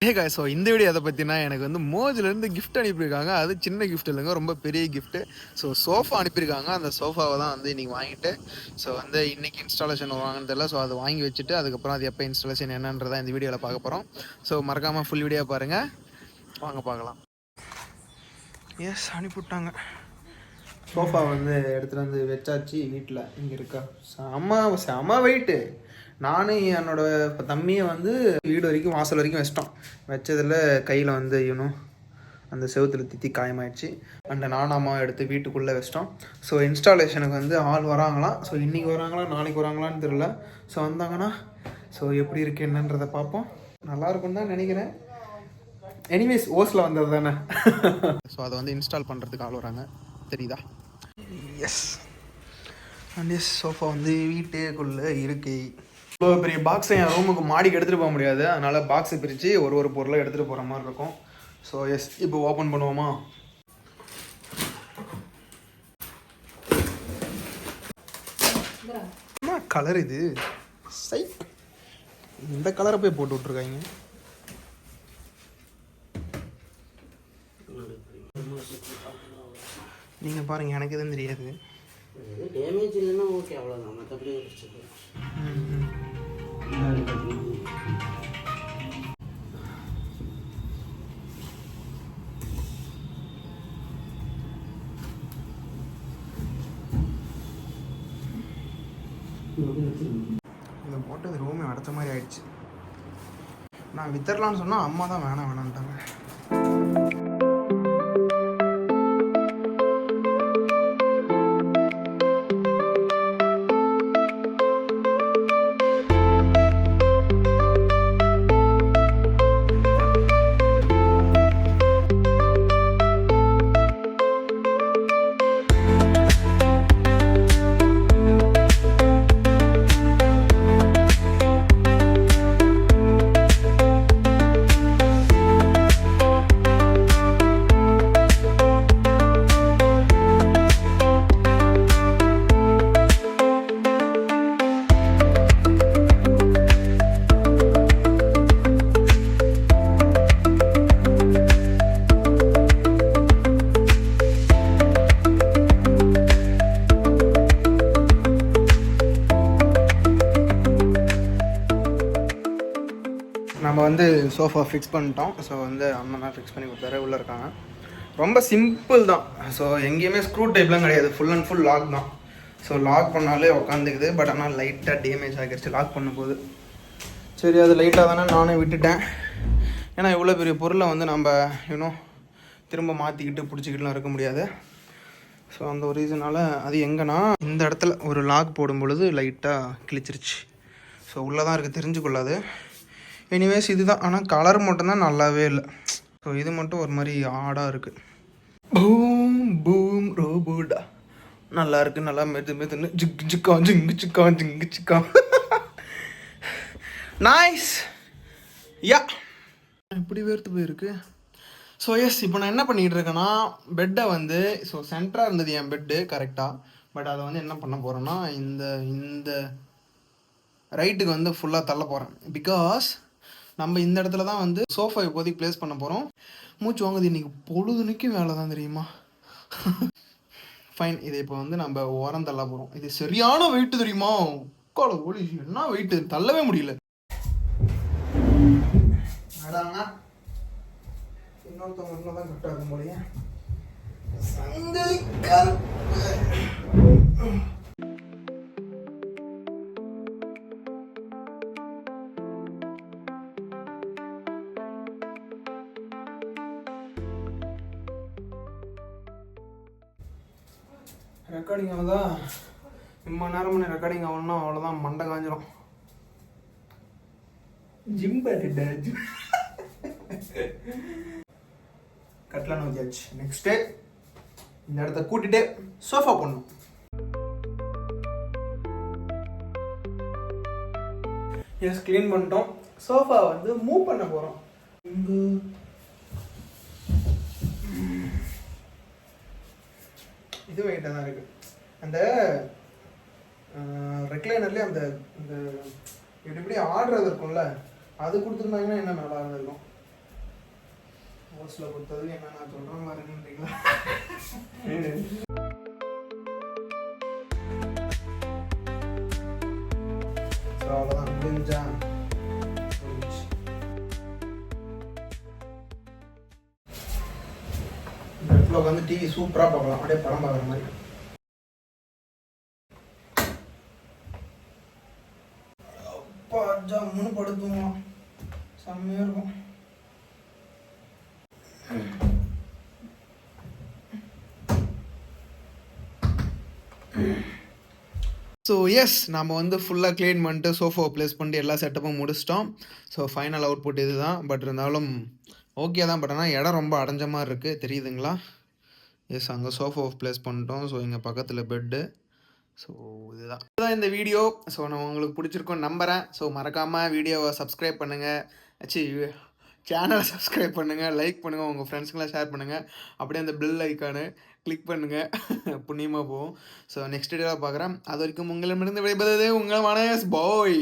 ஹே காய், ஸோ இந்த வீடியோ எதை பற்றினா எனக்கு வந்து மோஜிலேருந்து கிஃப்ட் அனுப்பியிருக்காங்க. அது சின்ன கிஃப்ட் இல்லைங்க, ரொம்ப பெரிய கிஃப்ட்டு. ஸோ சோஃபா அனுப்பியிருக்காங்க. அந்த சோஃபாவை தான் வந்து இன்றைக்கி வாங்கிட்டு ஸோ வந்து இன்றைக்கி இன்ஸ்டாலேஷன் வாங்கினது தெரியல. ஸோ அது வாங்கி வச்சுட்டு அதுக்கப்புறம் அது எப்போ இன்ஸ்டாலேஷன் என்னன்றதை இந்த வீடியோவில் பார்க்க போகிறோம். ஸோ மறக்காமல் ஃபுல் வீடியோ பாருங்கள், வாங்க பார்க்கலாம். எஸ், அனுப்பிவிட்டாங்க. சோஃபா வந்து எடுத்துகிட்டு வந்து வச்சாச்சு வீட்டில். இங்கே இருக்கா செம வெயிட்டு. நானும் என்னோடய தம்பியை வந்து வீடு வரைக்கும் வாசல் வரைக்கும் வச்சதில் கையில் வந்து அந்த செவுத்தில் தித்தி காயமாயிடுச்சு. அண்ட் நானும் அம்மாவை எடுத்து வீட்டுக்குள்ளே வச்சிட்டோம். ஸோ இன்ஸ்டாலேஷனுக்கு வந்து ஆள் வராங்களாம். ஸோ இன்றைக்கி வராங்களா நாளைக்கு வராங்களான்னு தெரியல. ஸோ வந்தாங்கன்னா ஸோ எப்படி இருக்குது என்னன்றதை பார்ப்போம். நல்லாயிருக்குன்னு தான் நினைக்கிறேன். எனிவேஸ் ஓஸில் வந்தது தானே. ஸோ அதை வந்து இன்ஸ்டால் பண்ணுறதுக்கு ஆள் வராங்க, தெரியுதா? எஸ், அண்ட் எஸ், சோஃபா வந்து வீட்டுக்குள்ளே இருக்கு. இவ்வளோ பெரிய பாக்ஸை என் ரூமுக்கு மாடிக்கு எடுத்துகிட்டு போக முடியாது. அதனால் பாக்ஸை பிரித்து ஒரு பொருளை எடுத்துகிட்டு போகிற மாதிரி இருக்கும். ஸோ எஸ், இப்போ ஓப்பன் பண்ணுவோமா? என்ன கலர் இது? சை, இந்த கலரை போய் போட்டு விட்ருக்காங்க. நீங்கள் பாருங்கள், எனக்கு எதுவும் தெரியாது. டேமேஜ் இல்லைன்னா ஓகே, அவ்வளோதான். மற்றபடி இதை போட்டது ரூமே அடுத்த மாதிரி ஆயிடுச்சு. நான் வித்தரலான்னு சொன்னால் அம்மா தான் வேணான்ட்டாங்க. நம்ம வந்து சோஃபா ஃபிக்ஸ் பண்ணிட்டோம். ஸோ வந்து அண்ணன் தான் ஃபிக்ஸ் பண்ணி கொடுத்தாரு. உள்ளே இருக்காங்க. ரொம்ப சிம்பிள் தான். ஸோ எங்கேயுமே ஸ்க்ரூ டைப்லாம் கிடையாது, ஃபுல் அண்ட் ஃபுல் லாக் தான். ஸோ லாக் பண்ணாலே உட்காந்துக்குது. பட் ஆனால் லைட்டாக டேமேஜ் ஆகிடுச்சு லாக் பண்ணும்போது. சரி, அது லைட்டாக தானே நானும் விட்டுட்டேன். ஏன்னா இவ்வளோ பெரிய பொருளை வந்து நம்ம திரும்ப மாற்றிக்கிட்டு பிடிச்சிக்கிட்டுலாம் இருக்க முடியாது. ஸோ அந்த ஒரு ரீசனால் அது எங்கன்னா இந்த இடத்துல ஒரு லாக் போடும் பொழுது லைட்டாக கிழிச்சிருச்சு. ஸோ உள்ளே தான் இருக்குது, தெரிஞ்சுக்கொள்ளாது. எனிவேஸ் இதுதான். ஆனால் கலர் மட்டும்தான் நல்லாவே இல்லை. ஸோ இது மட்டும் ஒரு மாதிரி ஆடாக இருக்குது. பூம் பூம் ரோபோடா நல்லா இருக்குது. நல்லா மெதுன்னு ஜிங்கு சிக்கா நைஸ். யா, இப்படி வேர்த்து போயிருக்கு. ஸோ எஸ், இப்போ நான் என்ன பண்ணிகிட்டு இருக்கேன்னா, பெட்டை வந்து ஸோ சென்டராக இருந்தது என் பெட்டு கரெக்டாக. பட் அதை வந்து என்ன பண்ண போகிறேன்னா, இந்த ரைட்டுக்கு வந்து ஃபுல்லாக தள்ள போகிறேன். பிகாஸ் நம்ம இந்த இடத்துல தான் வந்து சோஃபா இப்போதைக்கு ப்ளேஸ் பண்ண போகிறோம். மூச்சு வாங்குது இன்றைக்கி, பொழுதுனிக்கும் வேலை தான் தெரியுமா. ஃபைன், இதை இப்போ வந்து நம்ம ஓரம் தள்ள போகிறோம். இது சரியான வெயிட்டு தெரியுமா. உட்கால ஓடி என்ன வெயிட்டு, தள்ளவே முடியல. அதாங்க இன்னொருத்தவங்க தான் கரெக்டாக இருக்கும் போலயே. ரெக்கார்டிங் ஆகுதா? இம்மா நேரம் ரெக்கார்டிங் ஆகணும்னா அவ்வளோதான், மண்டை காஞ்சிரும். ஜிம் பண்ணிட்டு கட்லாம் நோக்கியாச்சு. நெக்ஸ்ட்டு இந்த இடத்த கூட்டிட்டு சோஃபா பண்ணும். எஸ், க்ளீன் பண்ணிட்டோம். சோஃபா வந்து மூவ் பண்ண போகிறோம். இது வெயிட்டாக தான் இருக்குது. அந்த ரெக்லைனர்லேயே அந்த இப்படி ஆடுறது இருக்கும்ல, அது கொடுத்துருந்தாங்கன்னா என்ன நல்லா இருந்திருக்கும். ஹவுஸில் கொடுத்தது என்ன நான் சொல்கிறேன் பாருங்கன்றீங்களா. ஸோ அவ்வளோதான் முடிஞ்சா. இந்த இடத்துல உட்காந்து டிவி சூப்பராக பார்க்கலாம், அப்படியே படம் பார்க்குற மாதிரி. அப்பா ஜம்முன்னு படுத்துவோம், செம்மையாக இருக்கும். ஸோ எஸ், நம்ம வந்து ஃபுல்லாக க்ளீன் பண்ணிட்டு சோஃபாவை ப்ளேஸ் பண்ணிட்டு எல்லா செட்டப்பும் முடிச்சிட்டோம். ஸோ ஃபைனல் அவுட்புட் இது தான். பட் இருந்தாலும் ஓகே தான். பட் ஆனால் இடம் ரொம்ப அடைஞ்ச மாதிரி இருக்குது, தெரியுதுங்களா? எஸ், அங்கே சோஃபாவை ப்ளேஸ் பண்ணிட்டோம். ஸோ இங்கே பக்கத்தில் பெட்டு. ஸோ இதுதான் இந்த வீடியோ. ஸோ நான் உங்களுக்கு பிடிச்சிருக்கோன்னு நம்புகிறேன். ஸோ மறக்காமல் வீடியோவை சப்ஸ்கிரைப் பண்ணுங்கள், சேனலை சப்ஸ்கிரைப் பண்ணுங்கள், லைக் பண்ணுங்கள், உங்கள் ஃப்ரெண்ட்ஸுக்கெலாம் ஷேர் பண்ணுங்கள். அப்படியே அந்த பெல் ஐக்கானு கிளிக் பண்ணுங்கள், புண்ணியமாக போகும். ஸோ நெக்ஸ்ட் வீடியோவில் பார்க்குறேன். அது வரைக்கும் உங்களிடமிருந்து விடைபெறுவது உங்கள் மனேஷ் பாய்.